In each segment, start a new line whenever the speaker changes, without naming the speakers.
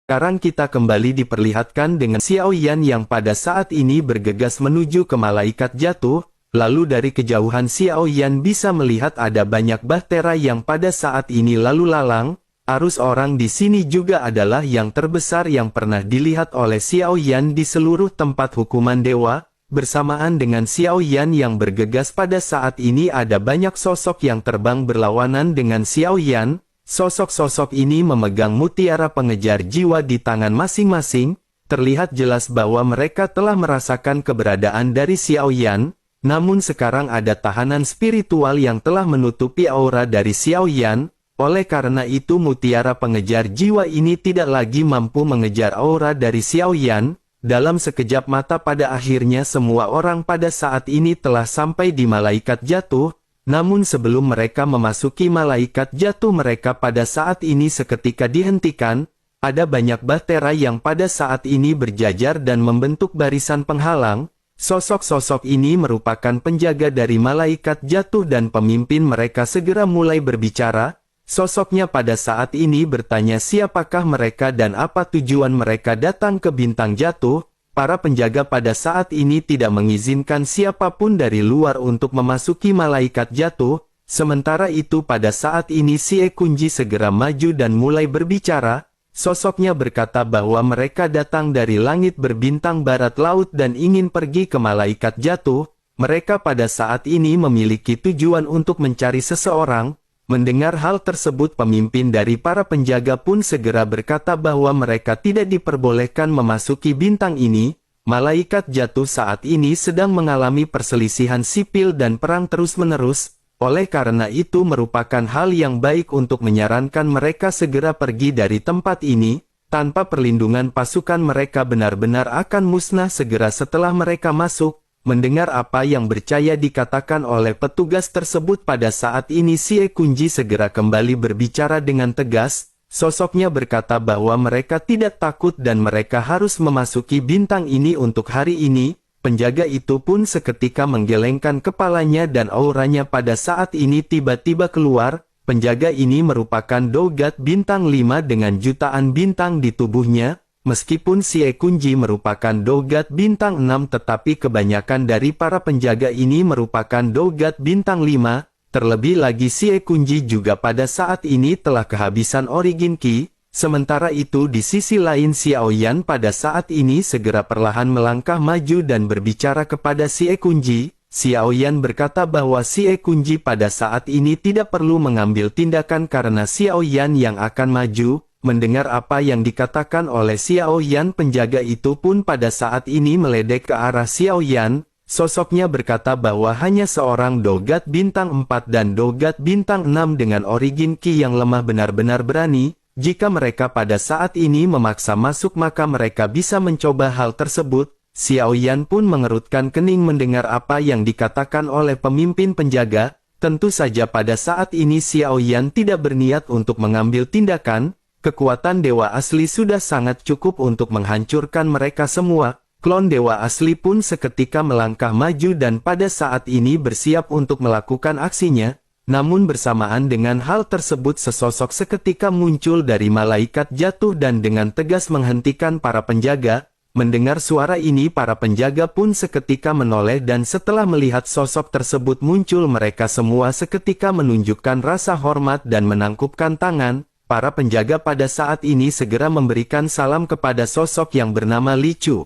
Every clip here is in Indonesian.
Sekarang kita kembali diperlihatkan dengan Xiao Yan yang pada saat ini bergegas menuju ke malaikat jatuh, lalu dari kejauhan Xiao Yan bisa melihat ada banyak bahtera yang pada saat ini lalu lalang. Arus orang di sini juga adalah yang terbesar yang pernah dilihat oleh Xiao Yan di seluruh tempat hukuman dewa. Bersamaan dengan Xiao Yan yang bergegas pada saat ini ada banyak sosok yang terbang berlawanan dengan Xiao Yan. Sosok-sosok ini memegang mutiara pengejar jiwa di tangan masing-masing. Terlihat jelas bahwa mereka telah merasakan keberadaan dari Xiao Yan. Namun sekarang ada tahanan spiritual yang telah menutupi aura dari Xiao Yan. Oleh karena itu mutiara pengejar jiwa ini tidak lagi mampu mengejar aura dari Xiao Yan. Dalam sekejap mata pada akhirnya semua orang pada saat ini telah sampai di malaikat jatuh. Namun sebelum mereka memasuki malaikat jatuh mereka pada saat ini seketika dihentikan. Ada banyak bahtera yang pada saat ini berjajar dan membentuk barisan penghalang. Sosok-sosok ini merupakan penjaga dari malaikat jatuh dan pemimpin mereka segera mulai berbicara. Sosoknya pada saat ini bertanya siapakah mereka dan apa tujuan mereka datang ke bintang jatuh. Para penjaga pada saat ini tidak mengizinkan siapapun dari luar untuk memasuki malaikat jatuh. Sementara itu pada saat ini Si Kunji segera maju dan mulai berbicara. Sosoknya berkata bahwa mereka datang dari langit berbintang barat laut dan ingin pergi ke malaikat jatuh. Mereka pada saat ini memiliki tujuan untuk mencari seseorang. Mendengar hal tersebut pemimpin dari para penjaga pun segera berkata bahwa mereka tidak diperbolehkan memasuki bintang ini. Malaikat jatuh saat ini sedang mengalami perselisihan sipil dan perang terus-menerus. Oleh karena itu merupakan hal yang baik untuk menyarankan mereka segera pergi dari tempat ini. Tanpa perlindungan pasukan mereka benar-benar akan musnah segera setelah mereka masuk. Mendengar apa yang bercaya dikatakan oleh petugas tersebut pada saat ini Si Kunji segera kembali berbicara dengan tegas. Sosoknya berkata bahwa mereka tidak takut dan mereka harus memasuki bintang ini untuk hari ini. Penjaga itu pun seketika menggelengkan kepalanya dan auranya pada saat ini tiba-tiba keluar. Penjaga ini merupakan Dogat bintang 5 dengan jutaan bintang di tubuhnya. Meskipun Si Kunji merupakan Dogat bintang 6 tetapi kebanyakan dari para penjaga ini merupakan Dogat bintang 5. Terlebih lagi Si Kunji juga pada saat ini telah kehabisan Origin Ki. Sementara itu di sisi lain Xiao Yan pada saat ini segera perlahan melangkah maju dan berbicara kepada Si Kunji. Xiao Yan berkata bahwa Si Kunji pada saat ini tidak perlu mengambil tindakan karena Xiao Yan yang akan maju. Mendengar apa yang dikatakan oleh Xiao Yan penjaga itu pun pada saat ini meledek ke arah Xiao Yan. Sosoknya berkata bahwa hanya seorang Dogat bintang 4 dan Dogat bintang 6 dengan Origin Ki yang lemah benar-benar berani. Jika mereka pada saat ini memaksa masuk maka mereka bisa mencoba hal tersebut. Xiao Yan pun mengerutkan kening mendengar apa yang dikatakan oleh pemimpin penjaga. Tentu saja pada saat ini Xiao Yan tidak berniat untuk mengambil tindakan. Kekuatan dewa asli sudah sangat cukup untuk menghancurkan mereka semua. Klon dewa asli pun seketika melangkah maju dan pada saat ini bersiap untuk melakukan aksinya. Namun bersamaan dengan hal tersebut sesosok seketika muncul dari malaikat jatuh dan dengan tegas menghentikan para penjaga. Mendengar suara ini para penjaga pun seketika menoleh dan setelah melihat sosok tersebut muncul mereka semua seketika menunjukkan rasa hormat dan menangkupkan tangan. Para penjaga pada saat ini segera memberikan salam kepada sosok yang bernama Li Chu.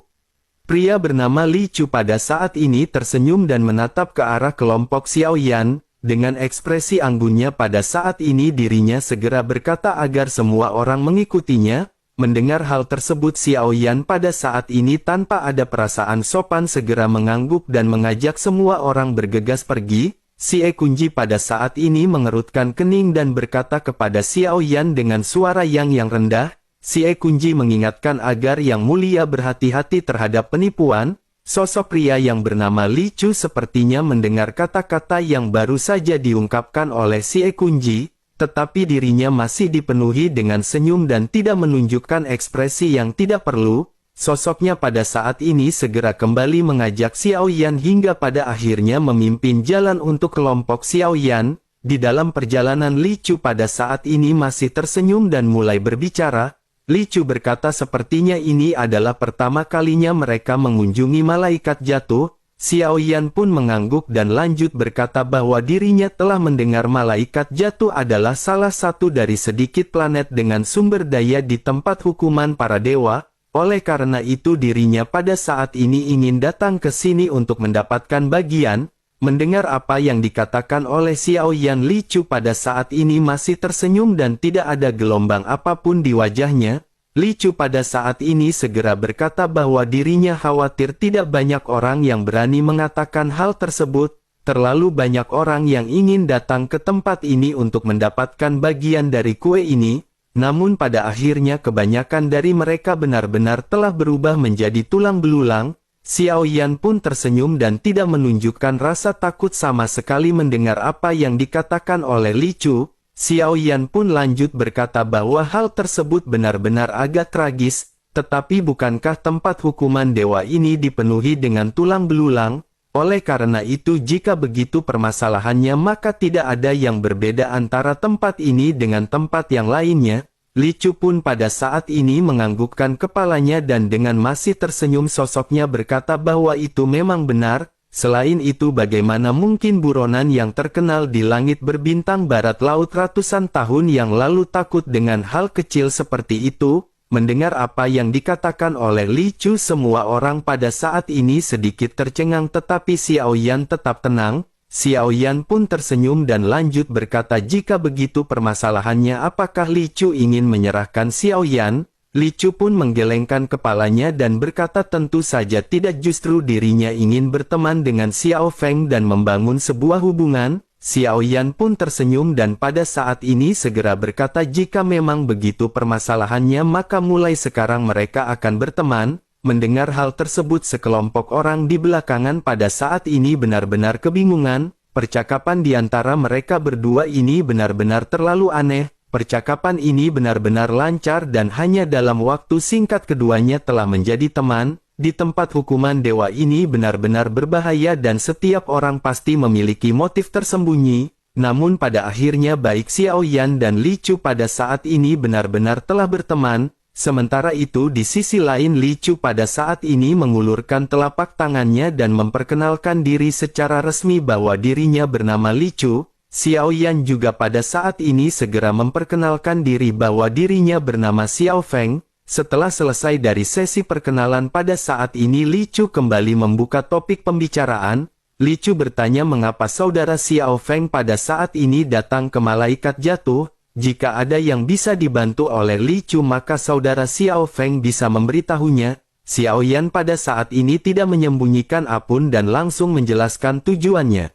Pria bernama Li Chu pada saat ini tersenyum dan menatap ke arah kelompok Xiao Yan. Dengan ekspresi anggunnya pada saat ini dirinya segera berkata agar semua orang mengikutinya. Mendengar hal tersebut Xiao Yan pada saat ini tanpa ada perasaan sopan segera mengangguk dan mengajak semua orang bergegas pergi. Si Kunji pada saat ini mengerutkan kening dan berkata kepada Xiao Yan dengan suara yang rendah. Si Kunji mengingatkan agar Yang Mulia berhati-hati terhadap penipuan. Sosok pria yang bernama Li Chu sepertinya mendengar kata-kata yang baru saja diungkapkan oleh Si Kunji, tetapi dirinya masih dipenuhi dengan senyum dan tidak menunjukkan ekspresi yang tidak perlu. Sosoknya pada saat ini segera kembali mengajak Xiao Yan hingga pada akhirnya memimpin jalan untuk kelompok Xiao Yan. Di dalam perjalanan Li Chu pada saat ini masih tersenyum dan mulai berbicara. Li Chu berkata sepertinya ini adalah pertama kalinya mereka mengunjungi malaikat jatuh. Xiao Yan pun mengangguk dan lanjut berkata bahwa dirinya telah mendengar malaikat jatuh adalah salah satu dari sedikit planet dengan sumber daya di tempat hukuman para dewa. Oleh karena itu dirinya pada saat ini ingin datang ke sini untuk mendapatkan bagian. Mendengar apa yang dikatakan oleh Xiao Yan, Li Chu pada saat ini masih tersenyum dan tidak ada gelombang apapun di wajahnya. Li Chu pada saat ini segera berkata bahwa dirinya khawatir tidak banyak orang yang berani mengatakan hal tersebut. Terlalu banyak orang yang ingin datang ke tempat ini untuk mendapatkan bagian dari kue ini. Namun pada akhirnya kebanyakan dari mereka benar-benar telah berubah menjadi tulang belulang. Xiao Yan pun tersenyum dan tidak menunjukkan rasa takut sama sekali mendengar apa yang dikatakan oleh Li Chu. Xiao Yan pun lanjut berkata bahwa hal tersebut benar-benar agak tragis, tetapi bukankah tempat hukuman dewa ini dipenuhi dengan tulang belulang? Oleh karena itu jika begitu permasalahannya maka tidak ada yang berbeda antara tempat ini dengan tempat yang lainnya. Li Chu pun pada saat ini menganggukkan kepalanya dan dengan masih tersenyum sosoknya berkata bahwa itu memang benar. Selain itu bagaimana mungkin buronan yang terkenal di langit berbintang barat laut ratusan tahun yang lalu takut dengan hal kecil seperti itu? Mendengar apa yang dikatakan oleh Li Chu semua orang pada saat ini sedikit tercengang tetapi Xiao Yan tetap tenang. Xiao Yan pun tersenyum dan lanjut berkata jika begitu permasalahannya apakah Li Chu ingin menyerahkan Xiao Yan? Li Chu pun menggelengkan kepalanya dan berkata tentu saja tidak, justru dirinya ingin berteman dengan Xiao Feng dan membangun sebuah hubungan. Xiao Yan pun tersenyum dan pada saat ini segera berkata jika memang begitu permasalahannya maka mulai sekarang mereka akan berteman. Mendengar hal tersebut sekelompok orang di belakangan pada saat ini benar-benar kebingungan. Percakapan di antara mereka berdua ini benar-benar terlalu aneh. Percakapan ini benar-benar lancar dan hanya dalam waktu singkat keduanya telah menjadi teman. Di tempat hukuman dewa ini benar-benar berbahaya dan setiap orang pasti memiliki motif tersembunyi. Namun pada akhirnya baik Xiao Yan dan Li Chu pada saat ini benar-benar telah berteman. Sementara itu di sisi lain Li Chu pada saat ini mengulurkan telapak tangannya dan memperkenalkan diri secara resmi bahwa dirinya bernama Li Chu. Xiao Yan juga pada saat ini segera memperkenalkan diri bahwa dirinya bernama Xiao Feng. Setelah selesai dari sesi perkenalan pada saat ini Li Chu kembali membuka topik pembicaraan. Li Chu bertanya mengapa saudara Xiao Feng pada saat ini datang ke malaikat jatuh. Jika ada yang bisa dibantu oleh Li Chu maka saudara Xiao Feng bisa memberitahunya. Xiao Yan pada saat ini tidak menyembunyikan apapun dan langsung menjelaskan tujuannya.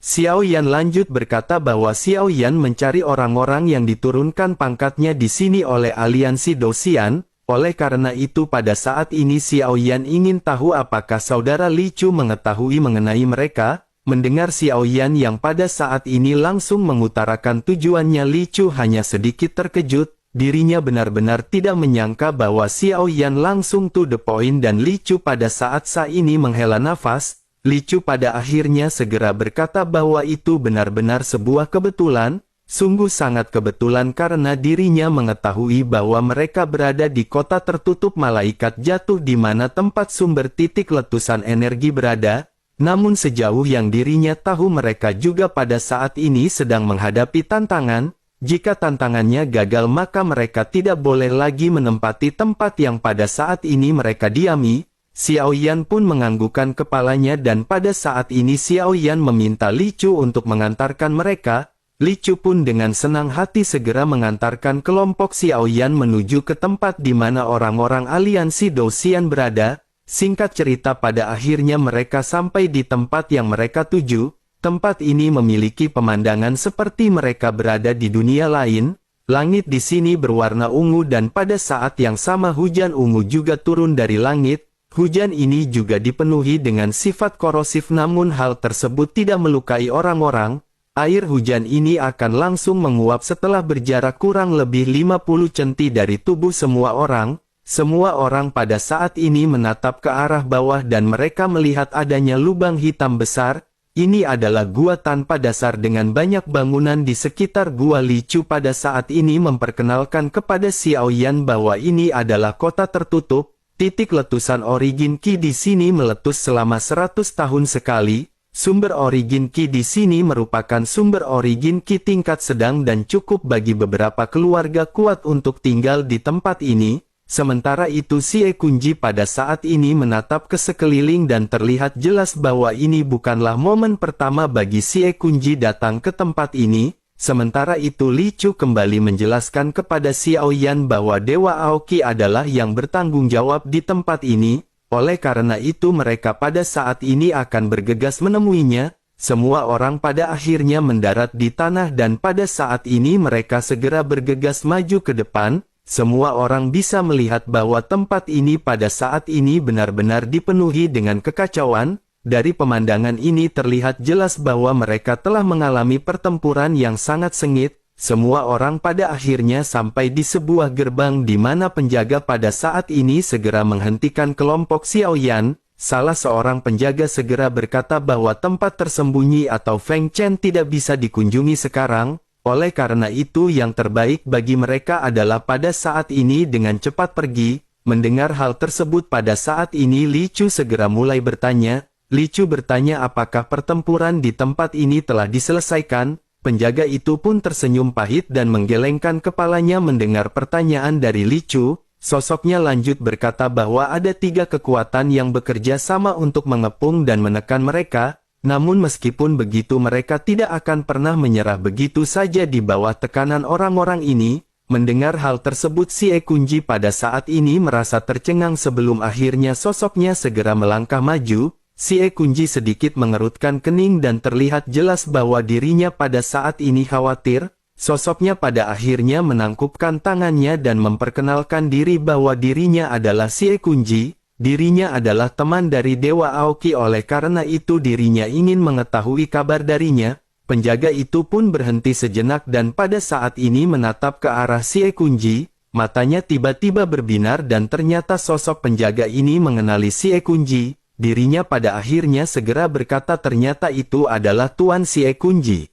Xiao Yan lanjut berkata bahwa Xiao Yan mencari orang-orang yang diturunkan pangkatnya di sini oleh aliansi Dosian. Oleh karena itu pada saat ini Xiao Yan ingin tahu apakah saudara Li Chu mengetahui mengenai mereka. Mendengar Xiao Yan yang pada saat ini langsung mengutarakan tujuannya, Li Chu hanya sedikit terkejut. Dirinya benar-benar tidak menyangka bahwa Xiao Yan langsung to the point dan Li Chu pada saat ini menghela nafas. Li Chu pada akhirnya segera berkata bahwa itu benar-benar sebuah kebetulan. Sungguh sangat kebetulan karena dirinya mengetahui bahwa mereka berada di kota tertutup malaikat jatuh di mana tempat sumber titik letusan energi berada. Namun sejauh yang dirinya tahu mereka juga pada saat ini sedang menghadapi tantangan. Jika tantangannya gagal maka mereka tidak boleh lagi menempati tempat yang pada saat ini mereka diami. Xiao Yan pun menganggukkan kepalanya dan pada saat ini Xiao Yan meminta Li Chu untuk mengantarkan mereka. Li Chu pun dengan senang hati segera mengantarkan kelompok Xiao Yan menuju ke tempat di mana orang-orang aliansi Dosian berada. Singkat cerita pada akhirnya mereka sampai di tempat yang mereka tuju. Tempat ini memiliki pemandangan seperti mereka berada di dunia lain. Langit di sini berwarna ungu dan pada saat yang sama hujan ungu juga turun dari langit. Hujan ini juga dipenuhi dengan sifat korosif namun hal tersebut tidak melukai orang-orang. Air hujan ini akan langsung menguap setelah berjarak kurang lebih 50 cm dari tubuh semua orang. Semua orang pada saat ini menatap ke arah bawah dan mereka melihat adanya lubang hitam besar. Ini adalah gua tanpa dasar dengan banyak bangunan di sekitar gua. Li Chu pada saat ini memperkenalkan kepada Xiao Yan bahwa ini adalah kota tertutup. Titik letusan Origin Qi di sini meletus selama 100 tahun sekali. Sumber Origin Qi di sini merupakan sumber Origin Qi tingkat sedang dan cukup bagi beberapa keluarga kuat untuk tinggal di tempat ini. Sementara itu Xie Kunji pada saat ini menatap ke sekeliling dan terlihat jelas bahwa ini bukanlah momen pertama bagi Xie Kunji datang ke tempat ini. Sementara itu Li Chu kembali menjelaskan kepada Xiao Yan bahwa Dewa Aoki adalah yang bertanggung jawab di tempat ini. Oleh karena itu mereka pada saat ini akan bergegas menemuinya. Semua orang pada akhirnya mendarat di tanah dan pada saat ini mereka segera bergegas maju ke depan. Semua orang bisa melihat bahwa tempat ini pada saat ini benar-benar dipenuhi dengan kekacauan. Dari pemandangan ini terlihat jelas bahwa mereka telah mengalami pertempuran yang sangat sengit. Semua orang pada akhirnya sampai di sebuah gerbang di mana penjaga pada saat ini segera menghentikan kelompok Xiao Yan. Salah seorang penjaga segera berkata bahwa tempat tersembunyi atau Feng Chen tidak bisa dikunjungi sekarang. Oleh karena itu yang terbaik bagi mereka adalah pada saat ini dengan cepat pergi. Mendengar hal tersebut pada saat ini Li Chu segera mulai bertanya. Li Chu bertanya apakah pertempuran di tempat ini telah diselesaikan. Penjaga itu pun tersenyum pahit dan menggelengkan kepalanya mendengar pertanyaan dari Li Chu. Sosoknya lanjut berkata bahwa ada 3 kekuatan yang bekerja sama untuk mengepung dan menekan mereka. Namun meskipun begitu mereka tidak akan pernah menyerah begitu saja di bawah tekanan orang-orang ini. Mendengar hal tersebut Xie Kunji pada saat ini merasa tercengang sebelum akhirnya sosoknya segera melangkah maju. Xie Kunji sedikit mengerutkan kening dan terlihat jelas bahwa dirinya pada saat ini khawatir. Sosoknya pada akhirnya menangkupkan tangannya dan memperkenalkan diri bahwa dirinya adalah Xie Kunji. Dirinya adalah teman dari Dewa Aoki, oleh karena itu dirinya ingin mengetahui kabar darinya. Penjaga itu pun berhenti sejenak dan pada saat ini menatap ke arah Xie Kunji. Matanya tiba-tiba berbinar dan ternyata sosok penjaga ini mengenali Xie Kunji. Dirinya pada akhirnya segera berkata ternyata itu adalah Tuan Xie Kunji.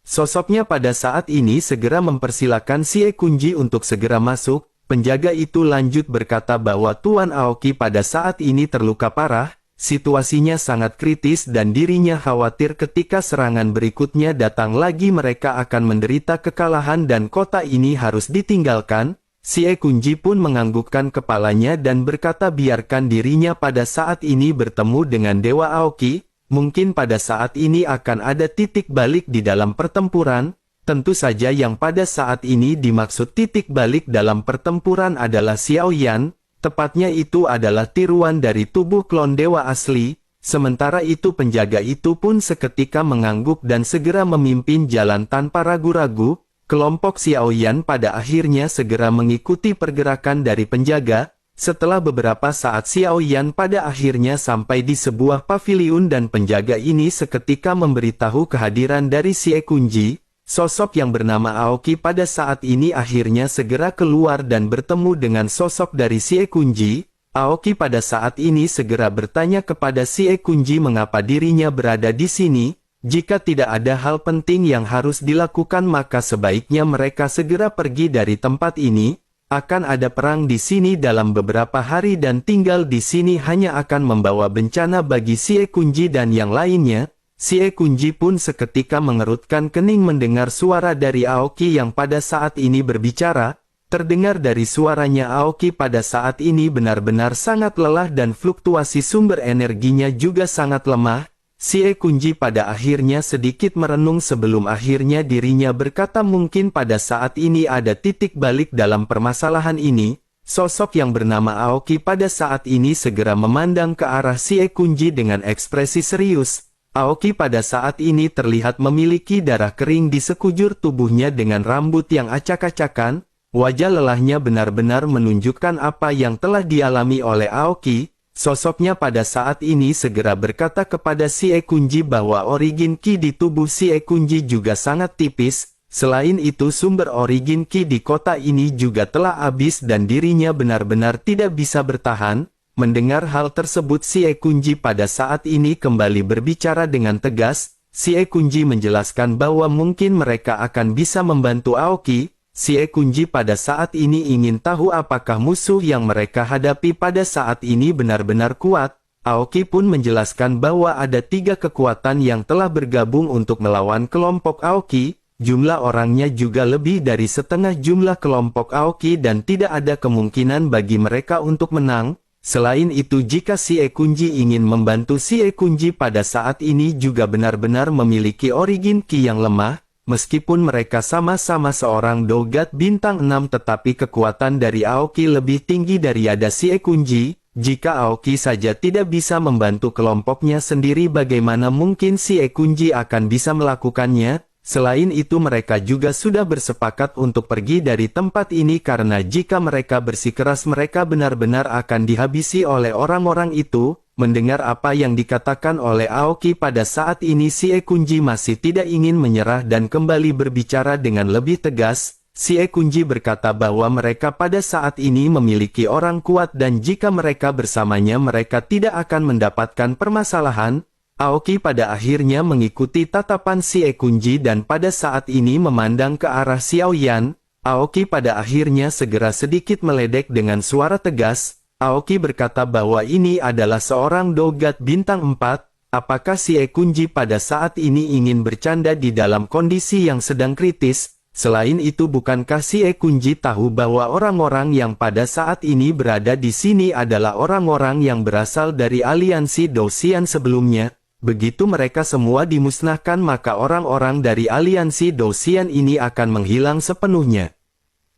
Sosoknya pada saat ini segera mempersilakan Xie Kunji untuk segera masuk. Penjaga itu lanjut berkata bahwa Tuan Aoki pada saat ini terluka parah, situasinya sangat kritis dan dirinya khawatir ketika serangan berikutnya datang lagi mereka akan menderita kekalahan dan kota ini harus ditinggalkan. Xie Kunji pun menganggukkan kepalanya dan berkata biarkan dirinya pada saat ini bertemu dengan Dewa Aoki, mungkin pada saat ini akan ada titik balik di dalam pertempuran. Tentu saja yang pada saat ini dimaksud titik balik dalam pertempuran adalah Xiao Yan, tepatnya itu adalah tiruan dari tubuh klon dewa asli. Sementara itu penjaga itu pun seketika mengangguk dan segera memimpin jalan tanpa ragu-ragu. Kelompok Xiao Yan pada akhirnya segera mengikuti pergerakan dari penjaga. Setelah beberapa saat Xiao Yan pada akhirnya sampai di sebuah paviliun dan penjaga ini seketika memberitahu kehadiran dari Xie Kunji. Sosok yang bernama Aoki pada saat ini akhirnya segera keluar dan bertemu dengan sosok dari Xie Kunji. Aoki pada saat ini segera bertanya kepada Xie Kunji mengapa dirinya berada di sini. Jika tidak ada hal penting yang harus dilakukan maka sebaiknya mereka segera pergi dari tempat ini. Akan ada perang di sini dalam beberapa hari dan tinggal di sini hanya akan membawa bencana bagi Xie Kunji dan yang lainnya. Xie Kunji pun seketika mengerutkan kening mendengar suara dari Aoki yang pada saat ini berbicara. Terdengar dari suaranya Aoki pada saat ini benar-benar sangat lelah dan fluktuasi sumber energinya juga sangat lemah. Xie Kunji pada akhirnya sedikit merenung sebelum akhirnya dirinya berkata mungkin pada saat ini ada titik balik dalam permasalahan ini. Sosok yang bernama Aoki pada saat ini segera memandang ke arah Xie Kunji dengan ekspresi serius. Aoki pada saat ini terlihat memiliki darah kering di sekujur tubuhnya dengan rambut yang acak-acakan. Wajah lelahnya benar-benar menunjukkan apa yang telah dialami oleh Aoki. Sosoknya pada saat ini segera berkata kepada Xie Kunji bahwa origin Qi di tubuh Xie Kunji juga sangat tipis. Selain itu sumber origin Qi di kota ini juga telah habis dan dirinya benar-benar tidak bisa bertahan. Mendengar hal tersebut, Sie Kunji pada saat ini kembali berbicara dengan tegas. Sie Kunji menjelaskan bahwa mungkin mereka akan bisa membantu Aoki. Sie Kunji pada saat ini ingin tahu apakah musuh yang mereka hadapi pada saat ini benar-benar kuat. Aoki pun menjelaskan bahwa ada 3 kekuatan yang telah bergabung untuk melawan kelompok Aoki. Jumlah orangnya juga lebih dari setengah jumlah kelompok Aoki dan tidak ada kemungkinan bagi mereka untuk menang. Selain itu, jika Sie Kunji ingin membantu, Sie Kunji pada saat ini juga benar-benar memiliki origin Ki yang lemah. Meskipun mereka sama-sama seorang Dogat bintang 6, tetapi kekuatan dari Aoki lebih tinggi daripada Sie Kunji. Jika Aoki saja tidak bisa membantu kelompoknya sendiri, bagaimana mungkin Sie Kunji akan bisa melakukannya? Selain itu, mereka juga sudah bersepakat untuk pergi dari tempat ini karena jika mereka bersikeras mereka benar-benar akan dihabisi oleh orang-orang itu. Mendengar apa yang dikatakan oleh Aoki pada saat ini, Sie Kunji masih tidak ingin menyerah dan kembali berbicara dengan lebih tegas. Sie Kunji berkata bahwa mereka pada saat ini memiliki orang kuat dan jika mereka bersamanya mereka tidak akan mendapatkan permasalahan. Aoki pada akhirnya mengikuti tatapan Sie Kunji dan pada saat ini memandang ke arah Xiao Yan. Aoki pada akhirnya segera sedikit meledek dengan suara tegas. Aoki berkata bahwa ini adalah seorang Dogat bintang 4. Apakah Sie Kunji pada saat ini ingin bercanda di dalam kondisi yang sedang kritis? Selain itu, bukankah Sie Kunji tahu bahwa orang-orang yang pada saat ini berada di sini adalah orang-orang yang berasal dari aliansi Douxian sebelumnya? Begitu mereka semua dimusnahkan, maka orang-orang dari aliansi Douxian ini akan menghilang sepenuhnya.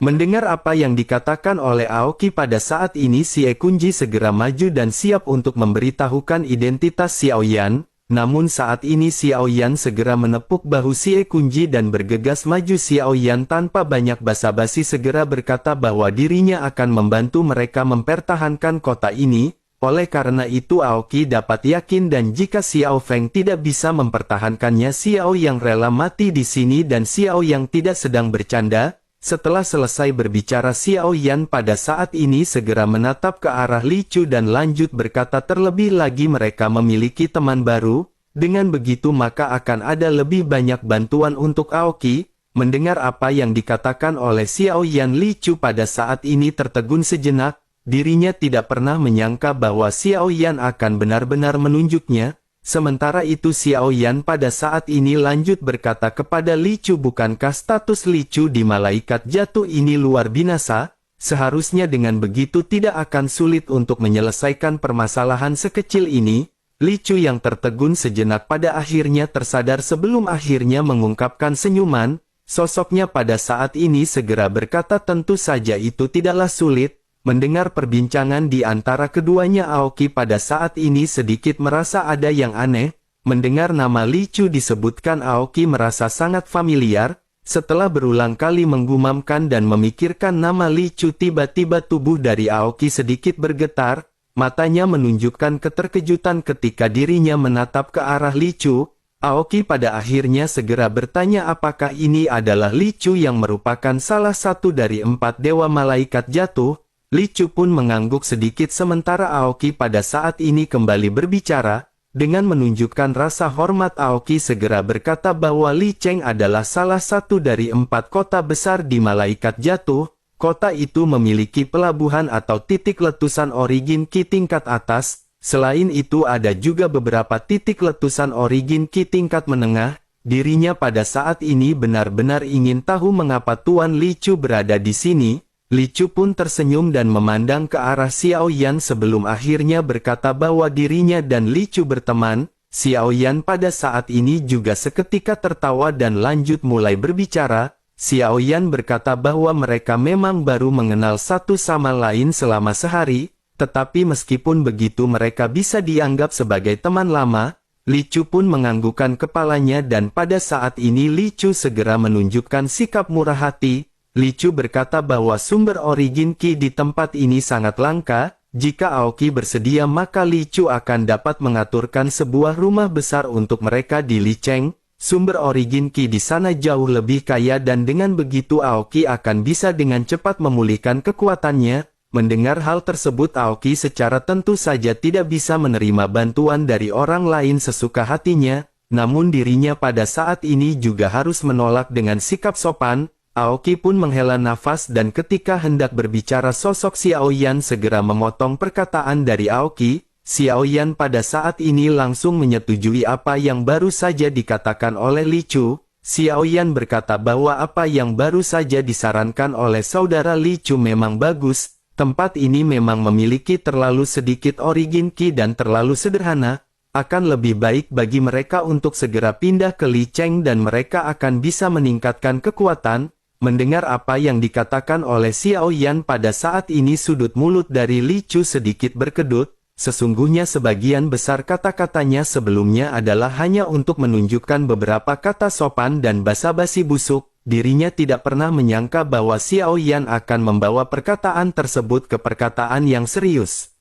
Mendengar apa yang dikatakan oleh Aoki pada saat ini, Sie Kunji segera maju dan siap untuk memberitahukan identitas Xiao Yan. Namun saat ini Xiao Yan segera menepuk bahu Sie Kunji dan bergegas maju. Xiao Yan tanpa banyak basa-basi segera berkata bahwa dirinya akan membantu mereka mempertahankan kota ini. Oleh karena itu Aoki dapat yakin dan jika Xiao Feng tidak bisa mempertahankannya, Xiao Yang rela mati di sini dan Xiao Yang tidak sedang bercanda. Setelah selesai berbicara, Xiao Yan pada saat ini segera menatap ke arah Li Chu dan lanjut berkata, terlebih lagi mereka memiliki teman baru. Dengan begitu maka akan ada lebih banyak bantuan untuk Aoki. Mendengar apa yang dikatakan oleh Xiao Yan, Li Chu pada saat ini tertegun sejenak. Dirinya tidak pernah menyangka bahwa Xiao Yan akan benar-benar menunjuknya. Sementara itu Xiao Yan pada saat ini lanjut berkata kepada Li Chu, bukankah status Li Chu di malaikat jatuh ini luar binasa? Seharusnya dengan begitu tidak akan sulit untuk menyelesaikan permasalahan sekecil ini. Li Chu yang tertegun sejenak pada akhirnya tersadar sebelum akhirnya mengungkapkan senyuman. Sosoknya pada saat ini segera berkata, tentu saja itu tidaklah sulit. Mendengar perbincangan di antara keduanya, Aoki pada saat ini sedikit merasa ada yang aneh. Mendengar nama Li Chu disebutkan, Aoki merasa sangat familiar. Setelah berulang kali menggumamkan dan memikirkan nama Li Chu, tiba-tiba tubuh dari Aoki sedikit bergetar. Matanya menunjukkan keterkejutan ketika dirinya menatap ke arah Li Chu. Aoki pada akhirnya segera bertanya apakah ini adalah Li Chu yang merupakan salah satu dari 4 dewa malaikat jatuh. Li Chu pun mengangguk sedikit sementara Aoki pada saat ini kembali berbicara. Dengan menunjukkan rasa hormat, Aoki segera berkata bahwa Li Cheng adalah salah satu dari 4 kota besar di malaikat jatuh. Kota itu memiliki pelabuhan atau titik letusan origin Ki tingkat atas. Selain itu ada juga beberapa titik letusan origin Ki tingkat menengah. Dirinya pada saat ini benar-benar ingin tahu mengapa Tuan Li Chu berada di sini. Li Chu pun tersenyum dan memandang ke arah Xiao Yan sebelum akhirnya berkata bahwa dirinya dan Li Chu berteman. Xiao Yan pada saat ini juga seketika tertawa dan lanjut mulai berbicara. Xiao Yan berkata bahwa mereka memang baru mengenal satu sama lain selama sehari, tetapi meskipun begitu mereka bisa dianggap sebagai teman lama. Li Chu pun menganggukkan kepalanya dan pada saat ini Li Chu segera menunjukkan sikap murah hati. Li Chu berkata bahwa sumber origin Ki di tempat ini sangat langka. Jika Aoki bersedia maka Li Chu akan dapat mengaturkan sebuah rumah besar untuk mereka di Li Cheng. Sumber origin Ki di sana jauh lebih kaya dan dengan begitu Aoki akan bisa dengan cepat memulihkan kekuatannya. Mendengar hal tersebut, Aoki secara tentu saja tidak bisa menerima bantuan dari orang lain sesuka hatinya, namun dirinya pada saat ini juga harus menolak dengan sikap sopan. Aoki pun menghela nafas dan ketika hendak berbicara sosok Xiao Yan segera memotong perkataan dari Aoki. Xiao Yan pada saat ini langsung menyetujui apa yang baru saja dikatakan oleh Li Chu. Xiao Yan berkata bahwa apa yang baru saja disarankan oleh saudara Li Chu memang bagus. Tempat ini memang memiliki terlalu sedikit origin Qi dan terlalu sederhana. Akan lebih baik bagi mereka untuk segera pindah ke Li Cheng dan mereka akan bisa meningkatkan kekuatan. Mendengar apa yang dikatakan oleh Xiao Yan pada saat ini sudut mulut dari Li Chu sedikit berkedut. Sesungguhnya sebagian besar kata-katanya sebelumnya adalah hanya untuk menunjukkan beberapa kata sopan dan basa-basi busuk. Dirinya tidak pernah menyangka bahwa Xiao Yan akan membawa perkataan tersebut ke perkataan yang serius.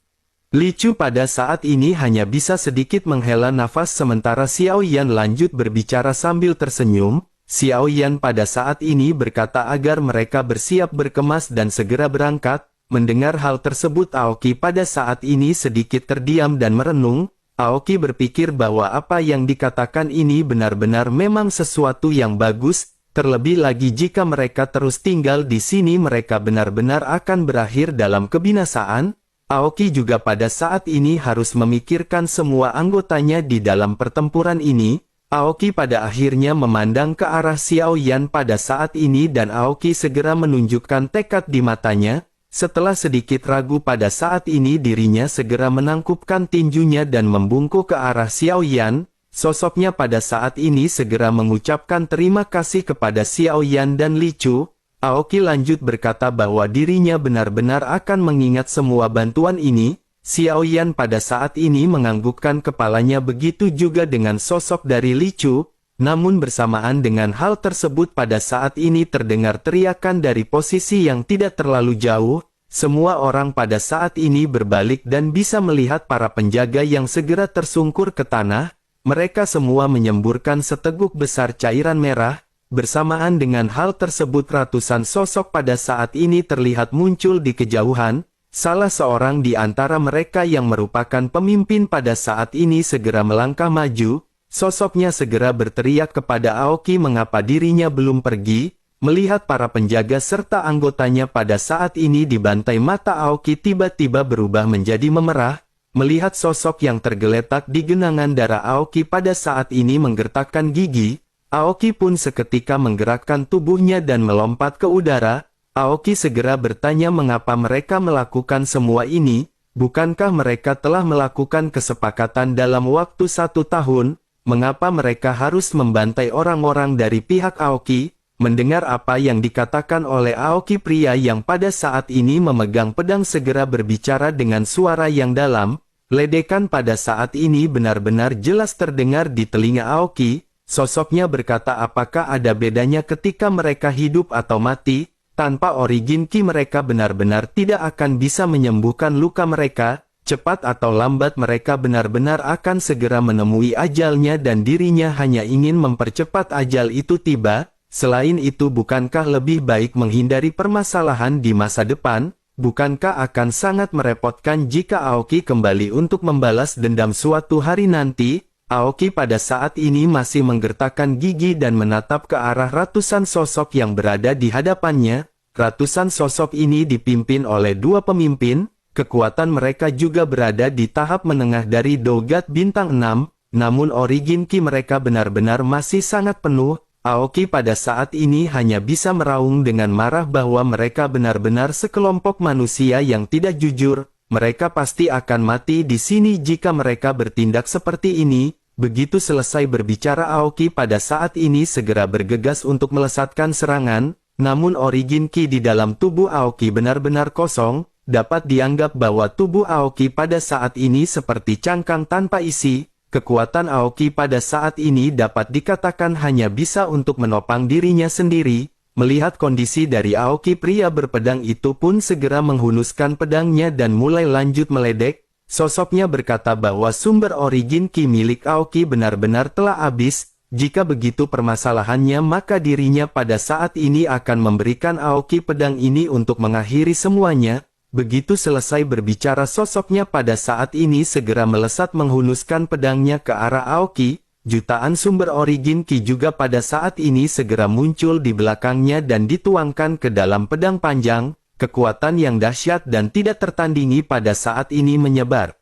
Li Chu pada saat ini hanya bisa sedikit menghela nafas sementara Xiao Yan lanjut berbicara sambil tersenyum. Xiao Yan pada saat ini berkata agar mereka bersiap berkemas dan segera berangkat. Mendengar hal tersebut, Aoki pada saat ini sedikit terdiam dan merenung. Aoki berpikir bahwa apa yang dikatakan ini benar-benar memang sesuatu yang bagus. Terlebih lagi jika mereka terus tinggal di sini mereka benar-benar akan berakhir dalam kebinasaan. Aoki juga pada saat ini harus memikirkan semua anggotanya di dalam pertempuran ini. Aoki pada akhirnya memandang ke arah Xiao Yan pada saat ini dan Aoki segera menunjukkan tekad di matanya. Setelah sedikit ragu pada saat ini dirinya segera menangkupkan tinjunya dan membungkuk ke arah Xiao Yan. Sosoknya pada saat ini segera mengucapkan terima kasih kepada Xiao Yan dan Li Chu. Aoki lanjut berkata bahwa dirinya benar-benar akan mengingat semua bantuan ini. Xiao Yan pada saat ini menganggukkan kepalanya, begitu juga dengan sosok dari Li Chu. Namun bersamaan dengan hal tersebut pada saat ini terdengar teriakan dari posisi yang tidak terlalu jauh. Semua orang pada saat ini berbalik dan bisa melihat para penjaga yang segera tersungkur ke tanah. Mereka semua menyemburkan seteguk besar cairan merah. Bersamaan dengan hal tersebut ratusan sosok pada saat ini terlihat muncul di kejauhan. Salah seorang di antara mereka yang merupakan pemimpin pada saat ini segera melangkah maju. Sosoknya segera berteriak kepada Aoki mengapa dirinya belum pergi. Melihat para penjaga serta anggotanya pada saat ini dibantai, mata Aoki tiba-tiba berubah menjadi memerah. Melihat sosok yang tergeletak di genangan darah, Aoki pada saat ini menggertakkan gigi. Aoki pun seketika menggerakkan tubuhnya dan melompat ke udara. Aoki segera bertanya mengapa mereka melakukan semua ini. Bukankah mereka telah melakukan kesepakatan dalam waktu 1 tahun? Mengapa mereka harus membantai orang-orang dari pihak Aoki? Mendengar apa yang dikatakan oleh Aoki, pria yang pada saat ini memegang pedang segera berbicara dengan suara yang dalam. Ledekan pada saat ini benar-benar jelas terdengar di telinga Aoki. Sosoknya berkata, apakah ada bedanya ketika mereka hidup atau mati? Tanpa origin Qi mereka benar-benar tidak akan bisa menyembuhkan luka mereka. Cepat atau lambat mereka benar-benar akan segera menemui ajalnya dan dirinya hanya ingin mempercepat ajal itu tiba. Selain itu, bukankah lebih baik menghindari permasalahan di masa depan? Bukankah akan sangat merepotkan jika Aoki kembali untuk membalas dendam suatu hari nanti? Aoki pada saat ini masih menggertakkan gigi dan menatap ke arah ratusan sosok yang berada di hadapannya. Ratusan sosok ini dipimpin oleh 2 pemimpin. Kekuatan mereka juga berada di tahap menengah dari Dogat bintang 6, namun origin Qi mereka benar-benar masih sangat penuh. Aoki pada saat ini hanya bisa meraung dengan marah bahwa mereka benar-benar sekelompok manusia yang tidak jujur. Mereka pasti akan mati di sini jika mereka bertindak seperti ini. Begitu selesai berbicara, Aoki pada saat ini segera bergegas untuk melesatkan serangan. Namun origin Qi di dalam tubuh Aoki benar-benar kosong. Dapat dianggap bahwa tubuh Aoki pada saat ini seperti cangkang tanpa isi. Kekuatan Aoki pada saat ini dapat dikatakan hanya bisa untuk menopang dirinya sendiri. Melihat kondisi dari Aoki, pria berpedang itu pun segera menghunuskan pedangnya dan mulai lanjut meledek. Sosoknya berkata bahwa sumber origin Qi milik Aoki benar-benar telah habis. Jika begitu permasalahannya, maka dirinya pada saat ini akan memberikan Aoki pedang ini untuk mengakhiri semuanya. Begitu selesai berbicara sosoknya pada saat ini segera melesat menghunuskan pedangnya ke arah Aoki. Jutaan sumber origin Ki juga pada saat ini segera muncul di belakangnya dan dituangkan ke dalam pedang panjang. Kekuatan yang dahsyat dan tidak tertandingi pada saat ini menyebar.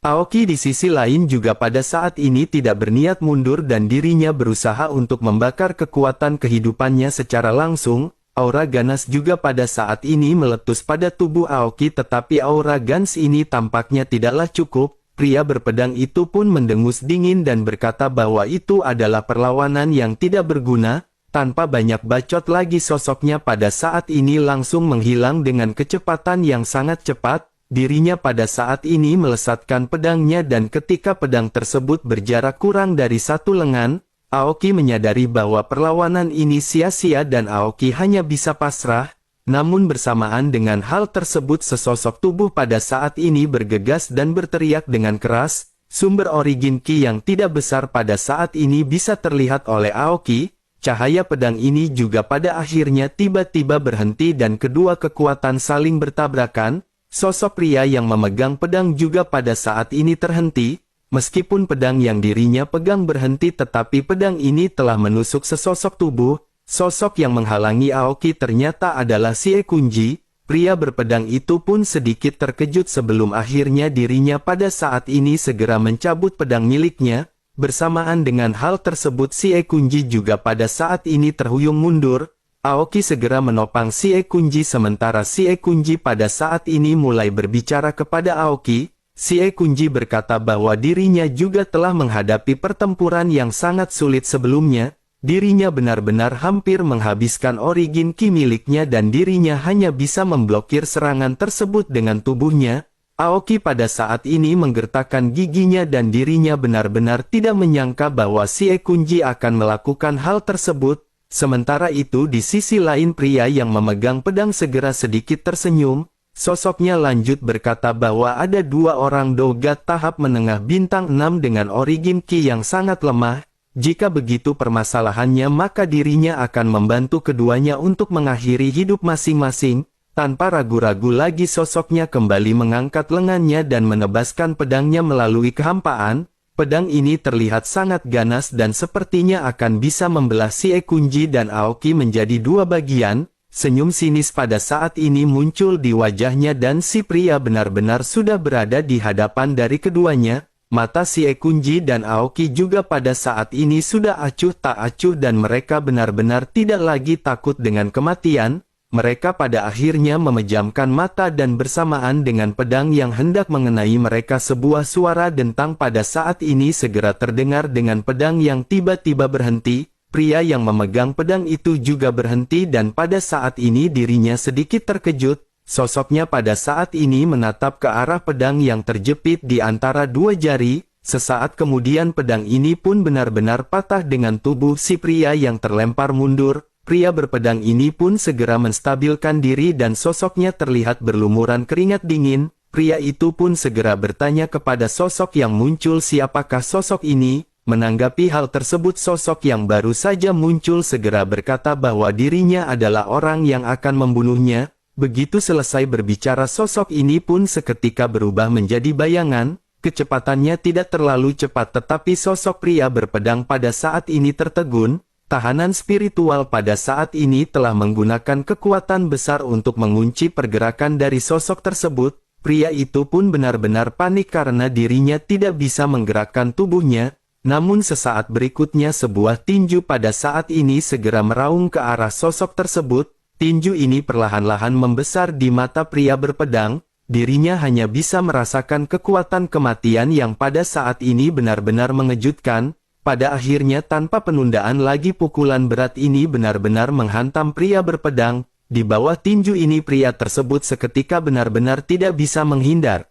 Aoki di sisi lain juga pada saat ini tidak berniat mundur dan dirinya berusaha untuk membakar kekuatan kehidupannya secara langsung. Aura ganas juga pada saat ini meletus pada tubuh Aoki, tetapi aura ganas ini tampaknya tidaklah cukup. Pria berpedang itu pun mendengus dingin dan berkata bahwa itu adalah perlawanan yang tidak berguna. Tanpa banyak bacot lagi sosoknya pada saat ini langsung menghilang dengan kecepatan yang sangat cepat. Dirinya pada saat ini melesatkan pedangnya dan ketika pedang tersebut berjarak kurang dari 1 lengan, Aoki menyadari bahwa perlawanan ini sia-sia dan Aoki hanya bisa pasrah. Namun bersamaan dengan hal tersebut sesosok tubuh pada saat ini bergegas dan berteriak dengan keras. Sumber origin Ki yang tidak besar pada saat ini bisa terlihat oleh Aoki. Cahaya pedang ini juga pada akhirnya tiba-tiba berhenti dan kedua kekuatan saling bertabrakan. Sosok pria yang memegang pedang juga pada saat ini terhenti. Meskipun pedang yang dirinya pegang berhenti tetapi pedang ini telah menusuk sesosok tubuh. Sosok yang menghalangi Aoki ternyata adalah Xie Kunji. Pria berpedang itu pun sedikit terkejut sebelum akhirnya dirinya pada saat ini segera mencabut pedang miliknya. Bersamaan dengan hal tersebut Xie Kunji juga pada saat ini terhuyung mundur. Aoki segera menopang Xie Kunji sementara Xie Kunji pada saat ini mulai berbicara kepada Aoki. Xie Kunji berkata bahwa dirinya juga telah menghadapi pertempuran yang sangat sulit sebelumnya. Dirinya benar-benar hampir menghabiskan origin Ki miliknya dan dirinya hanya bisa memblokir serangan tersebut dengan tubuhnya. Aoki pada saat ini menggertakkan giginya dan dirinya benar-benar tidak menyangka bahwa Xie Kunji akan melakukan hal tersebut. Sementara itu di sisi lain pria yang memegang pedang segera sedikit tersenyum. Sosoknya lanjut berkata bahwa ada 2 orang dogat tahap menengah bintang 6 dengan origin Ki yang sangat lemah. Jika begitu permasalahannya maka dirinya akan membantu keduanya untuk mengakhiri hidup masing-masing. Tanpa ragu-ragu lagi sosoknya kembali mengangkat lengannya dan menebaskan pedangnya melalui kehampaan. Pedang ini terlihat sangat ganas dan sepertinya akan bisa membelah Xie Kunji dan Aoki menjadi 2 bagian. Senyum sinis pada saat ini muncul di wajahnya dan si pria benar-benar sudah berada di hadapan dari keduanya. Mata Xie Kunji dan Aoki juga pada saat ini sudah acuh tak acuh dan mereka benar-benar tidak lagi takut dengan kematian. Mereka pada akhirnya memejamkan mata dan bersamaan dengan pedang yang hendak mengenai mereka sebuah suara dentang pada saat ini segera terdengar dengan pedang yang tiba-tiba berhenti. Pria yang memegang pedang itu juga berhenti dan pada saat ini dirinya sedikit terkejut. Sosoknya pada saat ini menatap ke arah pedang yang terjepit di antara 2 jari. Sesaat kemudian pedang ini pun benar-benar patah dengan tubuh si pria yang terlempar mundur. Pria berpedang ini pun segera menstabilkan diri dan sosoknya terlihat berlumuran keringat dingin. Pria itu pun segera bertanya kepada sosok yang muncul siapakah sosok ini. Menanggapi hal tersebut sosok yang baru saja muncul segera berkata bahwa dirinya adalah orang yang akan membunuhnya. Begitu selesai berbicara sosok ini pun seketika berubah menjadi bayangan. Kecepatannya tidak terlalu cepat tetapi sosok pria berpedang pada saat ini tertegun. Tahanan spiritual pada saat ini telah menggunakan kekuatan besar untuk mengunci pergerakan dari sosok tersebut. Pria itu pun benar-benar panik karena dirinya tidak bisa menggerakkan tubuhnya. Namun sesaat berikutnya sebuah tinju pada saat ini segera meraung ke arah sosok tersebut. Tinju ini perlahan-lahan membesar di mata pria berpedang. Dirinya hanya bisa merasakan kekuatan kematian yang pada saat ini benar-benar mengejutkan. Pada akhirnya tanpa penundaan lagi pukulan berat ini benar-benar menghantam pria berpedang. Di bawah tinju ini pria tersebut seketika benar-benar tidak bisa menghindar.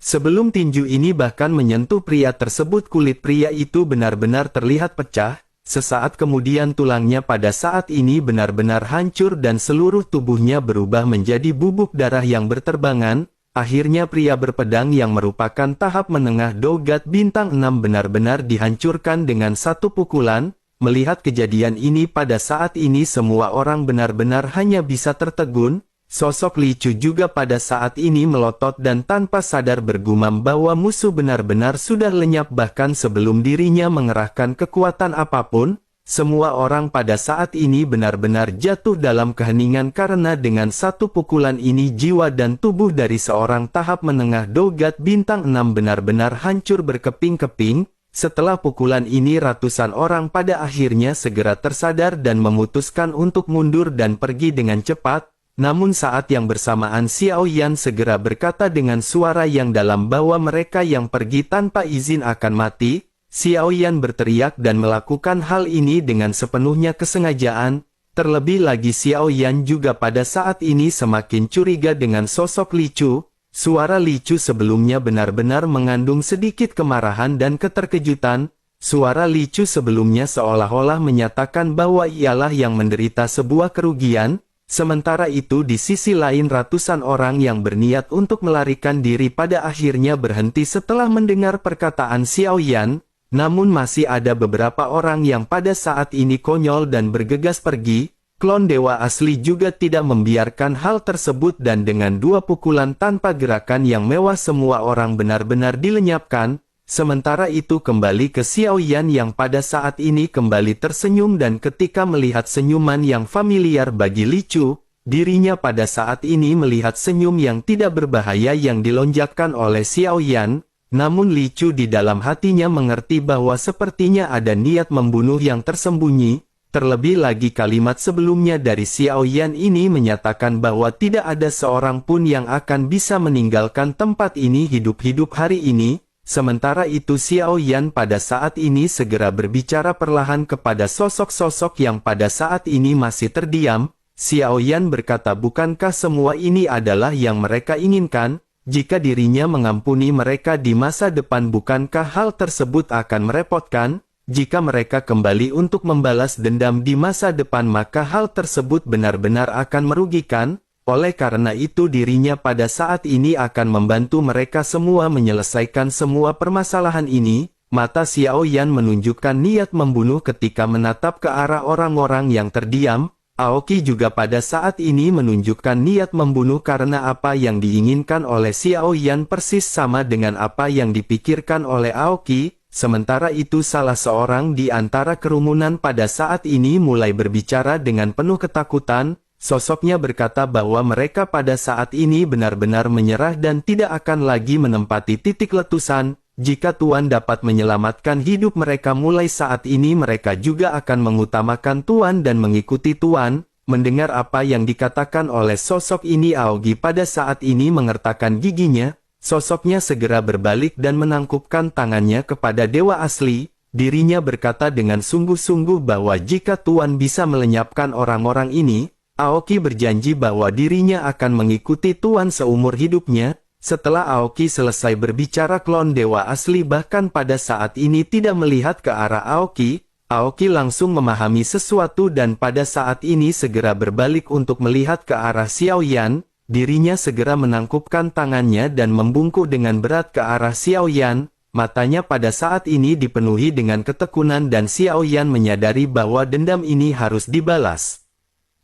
Sebelum tinju ini bahkan menyentuh pria tersebut kulit pria itu benar-benar terlihat pecah. Sesaat kemudian tulangnya pada saat ini benar-benar hancur dan seluruh tubuhnya berubah menjadi bubuk darah yang berterbangan. Akhirnya pria berpedang yang merupakan tahap menengah dogat bintang 6 benar-benar dihancurkan dengan 1 pukulan. Melihat kejadian ini pada saat ini semua orang benar-benar hanya bisa tertegun. sosok Li Chu juga pada saat ini melotot dan tanpa sadar bergumam bahwa musuh benar-benar sudah lenyap bahkan sebelum dirinya mengerahkan kekuatan apapun. Semua orang pada saat ini benar-benar jatuh dalam keheningan karena dengan satu pukulan ini jiwa dan tubuh dari seorang tahap menengah dogat bintang 6 benar-benar hancur berkeping-keping. Setelah pukulan ini ratusan orang pada akhirnya segera tersadar dan memutuskan untuk mundur dan pergi dengan cepat. Namun saat yang bersamaan Xiao Yan segera berkata dengan suara yang dalam bahwa mereka yang pergi tanpa izin akan mati. Xiao Yan berteriak dan melakukan hal ini dengan sepenuhnya kesengajaan. Terlebih lagi Xiao Yan juga pada saat ini semakin curiga dengan sosok Li Chu. Suara Li Chu sebelumnya benar-benar mengandung sedikit kemarahan dan keterkejutan. Suara Li Chu sebelumnya seolah-olah menyatakan bahwa ialah yang menderita sebuah kerugian. Sementara itu di sisi lain ratusan orang yang berniat untuk melarikan diri pada akhirnya berhenti setelah mendengar perkataan Xiao Yan. Namun masih ada beberapa orang yang pada saat ini konyol dan bergegas pergi. Klon dewa asli juga tidak membiarkan hal tersebut dan dengan dua pukulan tanpa gerakan yang mewah semua orang benar-benar dilenyapkan. Sementara itu kembali ke Xiao Yan yang pada saat ini kembali tersenyum dan ketika melihat senyuman yang familiar bagi Li Chu, dirinya pada saat ini melihat senyum yang tidak berbahaya yang dilonjakkan oleh Xiao Yan. Namun Li Chu di dalam hatinya mengerti bahwa sepertinya ada niat membunuh yang tersembunyi. Terlebih lagi kalimat sebelumnya dari Xiao Yan ini menyatakan bahwa tidak ada seorang pun yang akan bisa meninggalkan tempat ini hidup-hidup hari ini. Sementara itu Xiao Yan pada saat ini segera berbicara perlahan kepada sosok-sosok yang pada saat ini masih terdiam. Xiao Yan berkata, bukankah semua ini adalah yang mereka inginkan? Jika dirinya mengampuni mereka di masa depan bukankah hal tersebut akan merepotkan? Jika mereka kembali untuk membalas dendam di masa depan maka hal tersebut benar-benar akan merugikan. Oleh karena itu dirinya pada saat ini akan membantu mereka semua menyelesaikan semua permasalahan ini. Mata Xiao Yan menunjukkan niat membunuh ketika menatap ke arah orang-orang yang terdiam. Aoki juga pada saat ini menunjukkan niat membunuh karena apa yang diinginkan oleh Xiao Yan persis sama dengan apa yang dipikirkan oleh Aoki. Sementara itu salah seorang di antara kerumunan pada saat ini mulai berbicara dengan penuh ketakutan. Sosoknya berkata bahwa mereka pada saat ini benar-benar menyerah dan tidak akan lagi menempati titik letusan. Jika Tuan dapat menyelamatkan hidup mereka mulai saat ini mereka juga akan mengutamakan Tuan dan mengikuti Tuan. Mendengar apa yang dikatakan oleh sosok ini Aogi pada saat ini mengertakkan giginya. Sosoknya segera berbalik dan menangkupkan tangannya kepada dewa asli. Dirinya berkata dengan sungguh-sungguh bahwa jika Tuan bisa melenyapkan orang-orang ini, Aoki berjanji bahwa dirinya akan mengikuti Tuan seumur hidupnya. Setelah Aoki selesai berbicara klon dewa asli bahkan pada saat ini tidak melihat ke arah Aoki. Aoki langsung memahami sesuatu dan pada saat ini segera berbalik untuk melihat ke arah Xiao Yan. Dirinya segera menangkupkan tangannya dan membungkuk dengan berat ke arah Xiao Yan. Matanya pada saat ini dipenuhi dengan ketekunan dan Xiao Yan menyadari bahwa dendam ini harus dibalas.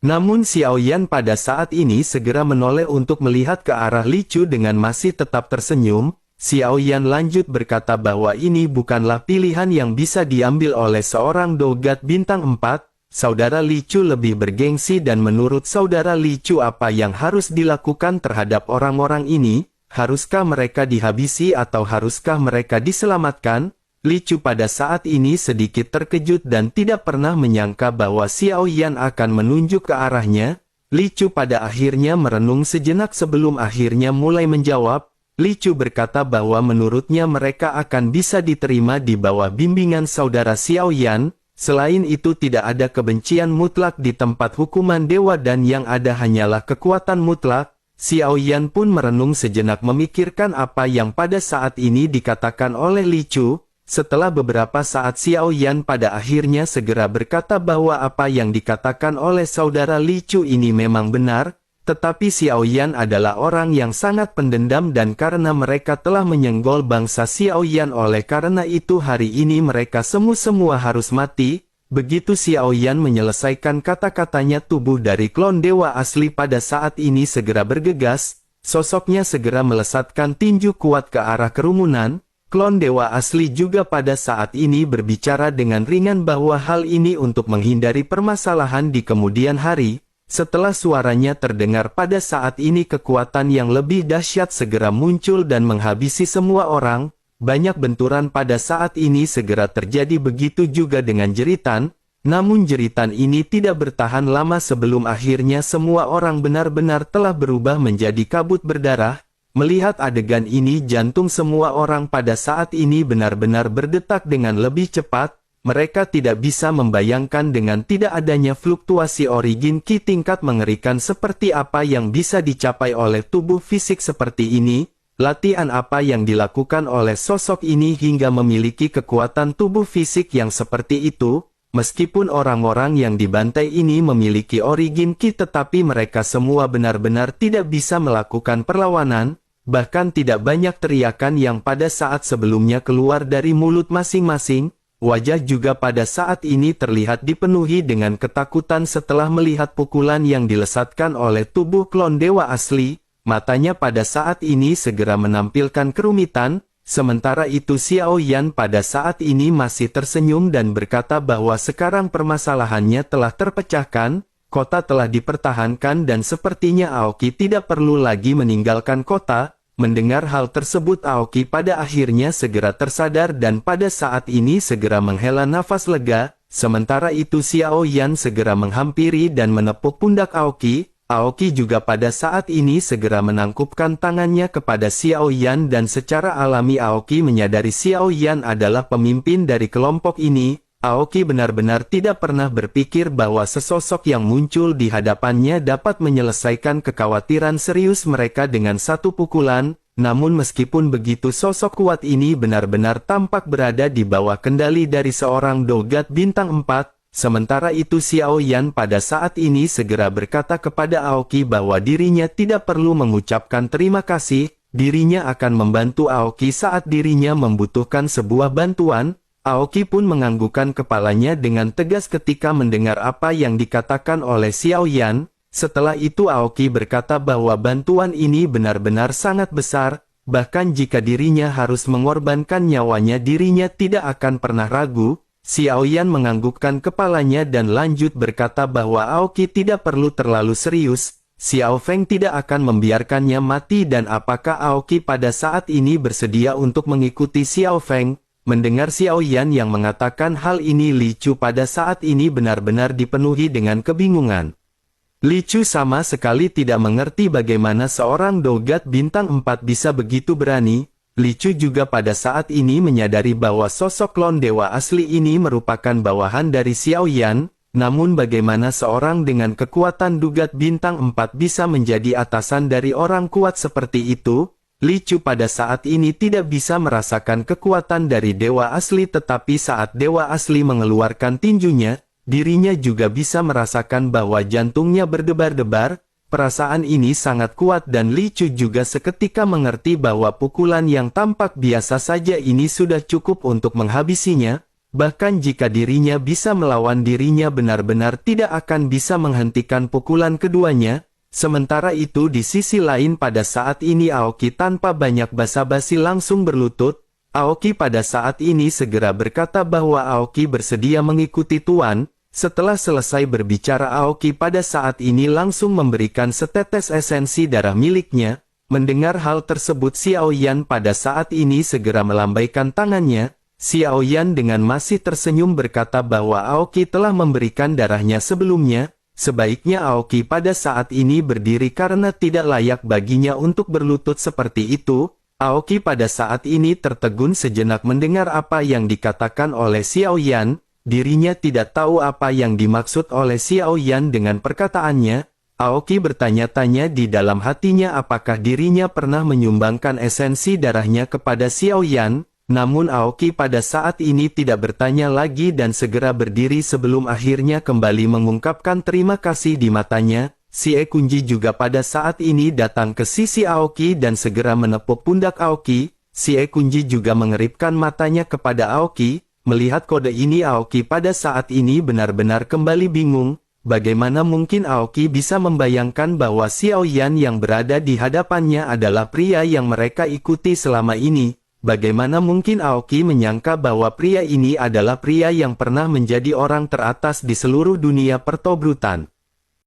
Namun Xiao Yan pada saat ini segera menoleh untuk melihat ke arah Li Chu dengan masih tetap tersenyum. Xiao Yan lanjut berkata bahwa ini bukanlah pilihan yang bisa diambil oleh seorang dogat bintang 4. Saudara Li Chu lebih bergengsi dan menurut saudara Li Chu apa yang harus dilakukan terhadap orang-orang ini? Haruskah mereka dihabisi atau haruskah mereka diselamatkan? Li Chu pada saat ini sedikit terkejut dan tidak pernah menyangka bahwa Xiao Yan akan menunjuk ke arahnya. Li Chu pada akhirnya merenung sejenak sebelum akhirnya mulai menjawab. Li Chu berkata bahwa menurutnya mereka akan bisa diterima di bawah bimbingan saudara Xiao Yan. Selain itu tidak ada kebencian mutlak di tempat hukuman dewa dan yang ada hanyalah kekuatan mutlak. Xiao Yan pun merenung sejenak memikirkan apa yang pada saat ini dikatakan oleh Li Chu. Setelah beberapa saat Xiao Yan pada akhirnya segera berkata bahwa apa yang dikatakan oleh saudara Li Chu ini memang benar, tetapi Xiao Yan adalah orang yang sangat pendendam dan karena mereka telah menyenggol bangsa Xiao Yan oleh karena itu hari ini mereka semua harus mati. Begitu Xiao Yan menyelesaikan kata-katanya, tubuh dari klon dewa asli pada saat ini segera bergegas, sosoknya segera melesatkan tinju kuat ke arah kerumunan. Klon dewa asli juga pada saat ini berbicara dengan ringan bahwa hal ini untuk menghindari permasalahan di kemudian hari. Setelah suaranya terdengar pada saat ini, kekuatan yang lebih dahsyat segera muncul dan menghabisi semua orang. Banyak benturan pada saat ini segera terjadi, begitu juga dengan jeritan. Namun jeritan ini tidak bertahan lama sebelum akhirnya semua orang benar-benar telah berubah menjadi kabut berdarah. Melihat adegan ini, jantung semua orang pada saat ini benar-benar berdetak dengan lebih cepat. Mereka tidak bisa membayangkan dengan tidak adanya fluktuasi origin ki tingkat mengerikan seperti apa yang bisa dicapai oleh tubuh fisik seperti ini. Latihan apa yang dilakukan oleh sosok ini hingga memiliki kekuatan tubuh fisik yang seperti itu. Meskipun orang-orang yang dibantai ini memiliki origin ki, tetapi mereka semua benar-benar tidak bisa melakukan perlawanan. Bahkan tidak banyak teriakan yang pada saat sebelumnya keluar dari mulut masing-masing. Wajah juga pada saat ini terlihat dipenuhi dengan ketakutan setelah melihat pukulan yang dilesatkan oleh tubuh klon dewa asli. Matanya pada saat ini segera menampilkan kerumitan. Sementara itu Xiao Yan pada saat ini masih tersenyum dan berkata bahwa sekarang permasalahannya telah terpecahkan. Kota telah dipertahankan dan sepertinya Aoki tidak perlu lagi meninggalkan kota. Mendengar hal tersebut, Aoki pada akhirnya segera tersadar dan pada saat ini segera menghela nafas lega. Sementara itu Xiao Yan segera menghampiri dan menepuk pundak Aoki. Aoki juga pada saat ini segera menangkupkan tangannya kepada Xiao Yan dan secara alami Aoki menyadari Xiao Yan adalah pemimpin dari kelompok ini. Aoki benar-benar tidak pernah berpikir bahwa sesosok yang muncul di hadapannya dapat menyelesaikan kekhawatiran serius mereka dengan satu pukulan. Namun meskipun begitu, sosok kuat ini benar-benar tampak berada di bawah kendali dari seorang Dogat bintang 4. Sementara itu Xiao Yan pada saat ini segera berkata kepada Aoki bahwa dirinya tidak perlu mengucapkan terima kasih. Dirinya akan membantu Aoki saat dirinya membutuhkan sebuah bantuan. Aoki pun menganggukkan kepalanya dengan tegas ketika mendengar apa yang dikatakan oleh Xiao Yan. Setelah itu Aoki berkata bahwa bantuan ini benar-benar sangat besar, bahkan jika dirinya harus mengorbankan nyawanya dirinya tidak akan pernah ragu. Xiao Yan menganggukkan kepalanya dan lanjut berkata bahwa Aoki tidak perlu terlalu serius. Xiao Feng tidak akan membiarkannya mati. Dan apakah Aoki pada saat ini bersedia untuk mengikuti Xiao Feng? Mendengar Xiao Yan yang mengatakan hal ini, Li Chu pada saat ini benar-benar dipenuhi dengan kebingungan. Li Chu sama sekali tidak mengerti bagaimana seorang Dogat bintang 4 bisa begitu berani. Li Chu juga pada saat ini menyadari bahwa sosok klon dewa asli ini merupakan bawahan dari Xiao Yan. Namun bagaimana seorang dengan kekuatan Dogat bintang 4 bisa menjadi atasan dari orang kuat seperti itu? Li Chu pada saat ini tidak bisa merasakan kekuatan dari dewa asli, tetapi saat dewa asli mengeluarkan tinjunya, dirinya juga bisa merasakan bahwa jantungnya berdebar-debar. Perasaan ini sangat kuat dan Li Chu juga seketika mengerti bahwa pukulan yang tampak biasa saja ini sudah cukup untuk menghabisinya. Bahkan jika dirinya bisa melawan, dirinya benar-benar tidak akan bisa menghentikan pukulan keduanya. Sementara itu di sisi lain pada saat ini Aoki tanpa banyak basa-basi langsung berlutut. Aoki pada saat ini segera berkata bahwa Aoki bersedia mengikuti Tuan. Setelah selesai berbicara, Aoki pada saat ini langsung memberikan setetes esensi darah miliknya. Mendengar hal tersebut Xiao Yan pada saat ini segera melambaikan tangannya. Xiao Yan dengan masih tersenyum berkata bahwa Aoki telah memberikan darahnya sebelumnya. Sebaiknya Aoki pada saat ini berdiri karena tidak layak baginya untuk berlutut seperti itu. Aoki pada saat ini tertegun sejenak mendengar apa yang dikatakan oleh Xiao Yan. Dirinya tidak tahu apa yang dimaksud oleh Xiao Yan dengan perkataannya. Aoki bertanya-tanya di dalam hatinya apakah dirinya pernah menyumbangkan esensi darahnya kepada Xiao Yan. Namun Aoki pada saat ini tidak bertanya lagi dan segera berdiri sebelum akhirnya kembali mengungkapkan terima kasih di matanya. Xie Kunji juga pada saat ini datang ke sisi Aoki dan segera menepuk pundak Aoki. Xie Kunji juga mengeripkan matanya kepada Aoki. Melihat kode ini Aoki pada saat ini benar-benar kembali bingung. Bagaimana mungkin Aoki bisa membayangkan bahwa Xiao Yan yang berada di hadapannya adalah pria yang mereka ikuti selama ini? Bagaimana mungkin Aoki menyangka bahwa pria ini adalah pria yang pernah menjadi orang teratas di seluruh dunia pertobrutan?